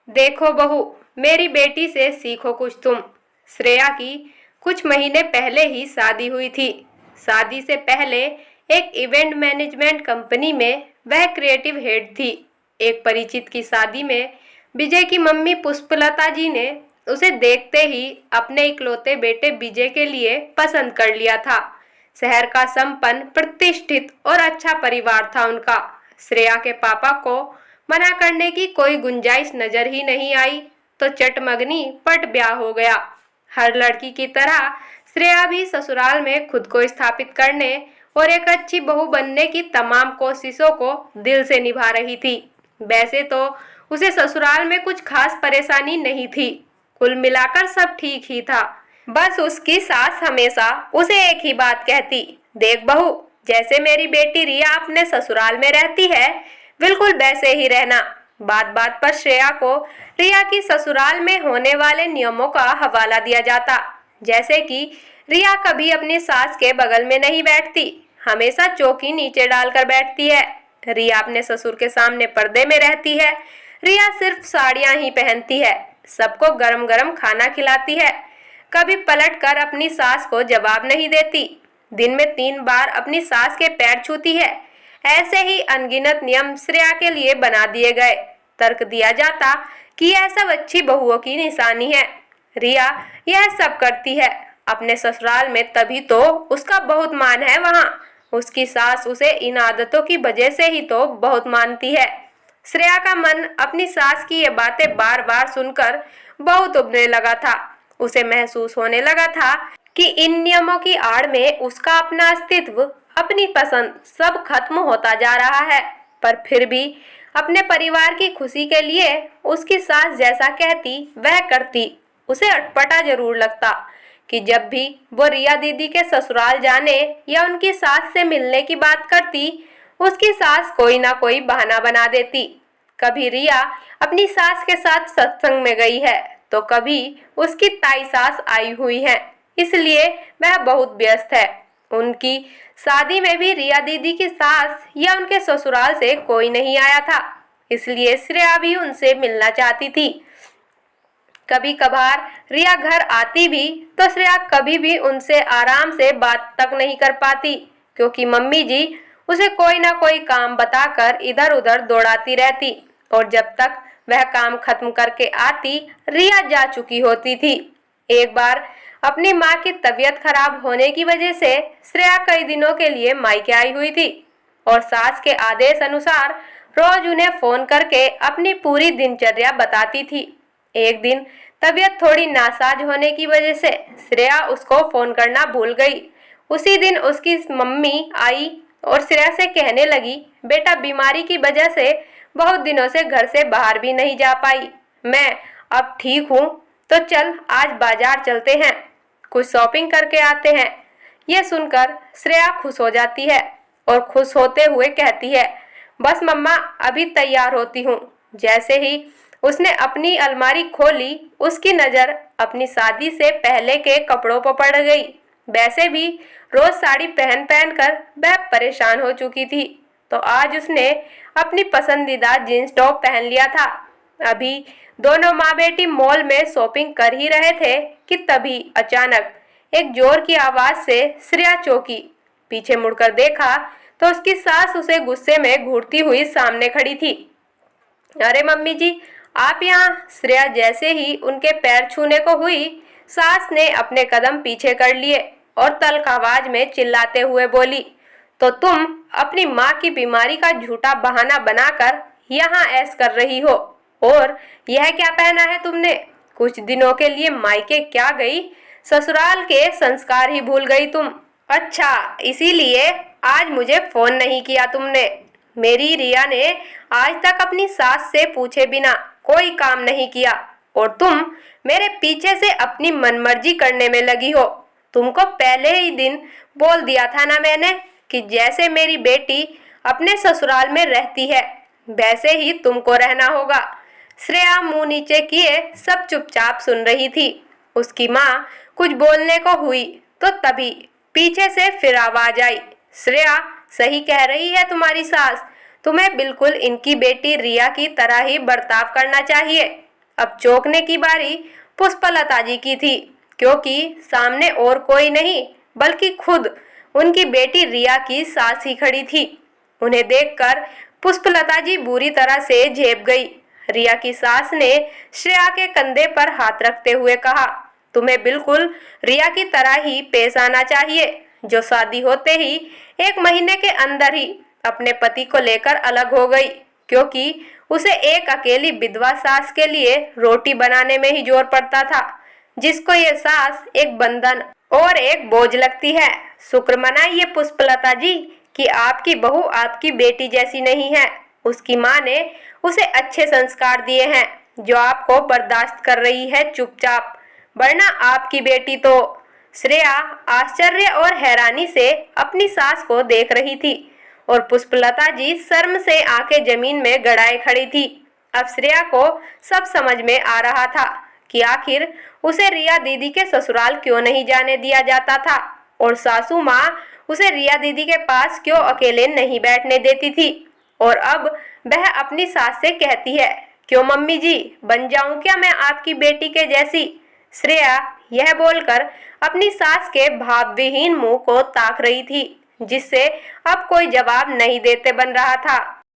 देखो बहू, मेरी बेटी से सीखो कुछ तुम। श्रेया की कुछ महीने पहले ही शादी हुई थी। शादी से पहले एक इवेंट मैनेजमेंट कंपनी में वह क्रिएटिव हेड थी। एक परिचित की शादी में विजय की मम्मी पुष्पलता जी ने उसे देखते ही अपने इकलौते बेटे विजय के लिए पसंद कर लिया था। शहर का संपन्न, प्रतिष्ठित और अच्छा परिवार था उनका। श्रेया के पापा को मना करने की कोई गुंजाइश नजर ही नहीं आई, तो चटमगनी पट ब्याह हो गया। हर लड़की की तरह श्रेया भी ससुराल में खुद को स्थापित करने और एक अच्छी बहू बनने की तमाम कोशिशों को दिल से निभा रही थी। वैसे तो उसे ससुराल में कुछ खास परेशानी नहीं थी, कुल मिलाकर सब ठीक ही था। बस उसकी सास हमेशा उसे एक ही बात कहती, देख बहू, जैसे मेरी बेटी रिया अपने ससुराल में रहती है, बिल्कुल वैसे ही रहना। बात बात पर श्रेया को रिया की ससुराल में होने वाले नियमों का हवाला दिया जाता, जैसे कि रिया कभी अपनी सास के बगल में नहीं बैठती, हमेशा चौकी नीचे डालकर बैठती है। रिया अपने ससुर के सामने पर्दे में रहती है। रिया सिर्फ साड़ियां ही पहनती है, सबको गरम गरम खाना खिलाती है, कभी पलट कर अपनी सास को जवाब नहीं देती, दिन में 3 बार अपनी सास के पैर छूती है। ऐसे ही अनगिनत नियम श्रेया के लिए बना दिए गए। तर्क दिया जाता कि यह सब अच्छी बहुओं की निशानी है। रिया यह सब करती है अपने ससुराल में, तभी तो उसका बहुत मान है वहाँ। उसकी सास उसे इन आदतों की वजह से ही तो बहुत मानती है। श्रेया का मन अपनी सास की ये बातें बार बार सुनकर बहुत उबने लगा था। उसे महसूस होने लगा था कि इन नियमों की आड़ में उसका अपना अस्तित्व, अपनी पसंद सब खत्म होता जा रहा है। पर फिर भी अपने परिवार की खुशी के लिए उसकी सास जैसा कहती वह करती। उसे अटपटा जरूर लगता कि जब भी वो रिया दीदी के ससुराल जाने या उनकी सास से मिलने की बात करती, उसकी सास कोई ना कोई बहाना बना देती। कभी रिया अपनी सास के साथ सत्संग में गई है, तो कभी उसकी ताई सास आई हुई है, इसलिए वह बहुत व्यस्त है। उनकी शादी में भी रिया दीदी की सास या उनके ससुराल से कोई नहीं आया था, इसलिए श्रेया भी उनसे मिलना चाहती थी। कभी कभार रिया घर आती भी तो श्रेया कभी भी उनसे आराम से बात तक नहीं कर पाती, क्योंकि मम्मी जी उसे कोई ना कोई काम बताकर इधर उधर दौड़ाती रहती, और जब तक वह काम खत्म करके आती, रिया जा चुकी होती थी। एक बार अपनी माँ की तबीयत खराब होने की वजह से श्रेया कई दिनों के लिए मायके आई हुई थी, और सास के आदेश अनुसार रोज उन्हें फोन करके अपनी पूरी दिनचर्या बताती थी। एक दिन तबीयत थोड़ी नासाज होने की वजह से श्रेया उसको फोन करना भूल गई। उसी दिन उसकी मम्मी आई और श्रेया से कहने लगी, बेटा बीमारी की वजह से बहुत दिनों से घर से बाहर भी नहीं जा पाई, मैं अब ठीक हूँ, तो चल आज बाजार चलते हैं, कुछ शॉपिंग करके आते हैं। यह सुनकर श्रेया खुश हो जाती है और खुश होते हुए कहती है, बस मम्मा अभी तैयार होती हूँ। जैसे ही उसने अपनी अलमारी खोली, उसकी नज़र अपनी शादी से पहले के कपड़ों पर पड़ गई। वैसे भी रोज साड़ी पहन पहन कर वह परेशान हो चुकी थी, तो आज उसने अपनी पसंदीदा जींस टॉप पहन लिया था। अभी दोनों माँ बेटी मॉल में शॉपिंग कर ही रहे थे कि तभी अचानक एक जोर की आवाज से श्रेया चौंकी। पीछे मुड़कर देखा तो उसकी सास उसे गुस्से में घूरती हुई सामने खड़ी थी। अरे मम्मी जी, आप यहाँ? श्रेया जैसे ही उनके पैर छूने को हुई, सास ने अपने कदम पीछे कर लिए और तल्ख आवाज में चिल्लाते हुए बोली, तो तुम अपनी माँ की बीमारी का झूठा बहाना बनाकर यहाँ ऐश कर रही हो, और यह क्या पहना है तुमने? कुछ दिनों के लिए मायके क्या गई, ससुराल के संस्कार ही भूल गई तुम। अच्छा, इसीलिए आज मुझे फोन नहीं किया तुमने। मेरी रिया ने आज तक अपनी सास से पूछे बिना कोई काम नहीं किया, और तुम मेरे पीछे से अपनी मनमर्जी करने में लगी हो। तुमको पहले ही दिन बोल दिया था ना मैंने कि जैसे मेरी बेटी अपने ससुराल में रहती है, वैसे ही तुमको रहना होगा। श्रेया मुंह नीचे किए सब चुपचाप सुन रही थी। उसकी माँ कुछ बोलने को हुई तो तभी पीछे से फिर आवाज आई, श्रेया सही कह रही है तुम्हारी सास, तुम्हें बिल्कुल इनकी बेटी रिया की तरह ही बर्ताव करना चाहिए। अब चौंकने की बारी पुष्पलता जी की थी, क्योंकि सामने और कोई नहीं बल्कि खुद उनकी बेटी रिया की सास ही खड़ी थी। उन्हें देखकर पुष्पलता जी बुरी तरह से झेप गई। रिया की सास ने श्रेया के कंधे पर हाथ रखते हुए कहा, तुम्हें बिल्कुल रिया की तरह ही पेश आना चाहिए, जो शादी होते ही 1 महीने के अंदर ही अपने पति को लेकर अलग हो गई, क्योंकि उसे एक अकेली विधवा सास के लिए रोटी बनाने में ही जोर पड़ता था, जिसको ये सास एक बंधन और एक बोझ लगती है। शुक्र मनाइए पुष्पलता जी कि आपकी बहू आपकी बेटी जैसी नहीं है। उसकी माँ ने उसे अच्छे संस्कार दिए हैं, जो आपको बर्दाश्त कर रही है चुपचाप, वरना आपकी बेटी तो। श्रेया आश्चर्य और हैरानी से अपनी सास को देख रही थी और पुष्पलता जी शर्म से आंखें जमीन में गड़ाए खड़ी थी। अब श्रेया को सब समझ में आ रहा था कि आखिर उसे रिया दीदी के ससुराल क्यों नहीं जाने दिया जाता था और सासू माँ उसे रिया दीदी के पास क्यों अकेले नहीं बैठने देती थी। और अब वह अपनी सास से कहती है, क्यों मम्मी जी, बन जाऊं क्या मैं आपकी बेटी के जैसी। श्रेया यह बोलकर अपनी सास के भावविहीन मुंह को ताक रही थी, जिससे अब कोई जवाब नहीं देते बन रहा था।